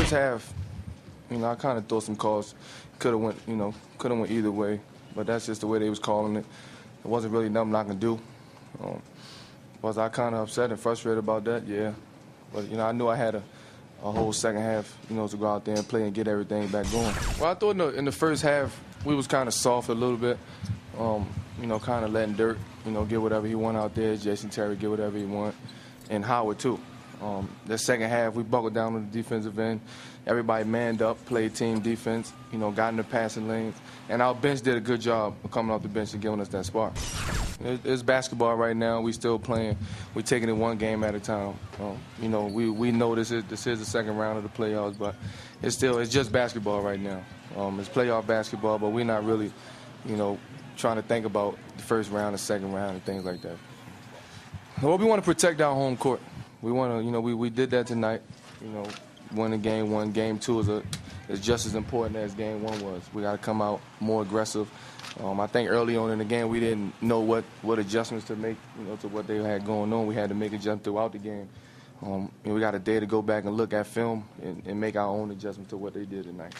first half, I kind of thought some calls could have went either way, but that's just the way they was calling it. It wasn't really nothing I can do. Was I kind of upset and frustrated about that? Yeah, but I knew I had a whole second half, to go out there and play and get everything back going. Well, I thought in the first half we was kind of soft a little bit, kind of letting Dirk, get whatever he want out there. Jason Terry get whatever he want, and Howard too. The second half we buckled down on the defensive end. Everybody manned up, played team defense, got in the passing lanes, and our bench did a good job of coming off the bench and giving us that spark. It's basketball right now. We still playing. We're taking it one game at a time. We know this is the second round of the playoffs, but it's just basketball right now. It's playoff basketball, but we're not really, trying to think about the first round, the second round, and things like that. Well, we want to protect our home court. We want to, we did that tonight. Winning game one, game two is just as important as game one was. We got to come out more aggressive. I think early on in the game we didn't know what adjustments to make, to what they had going on. We had to make adjustments throughout the game. We got a day to go back and look at film and make our own adjustments to what they did tonight.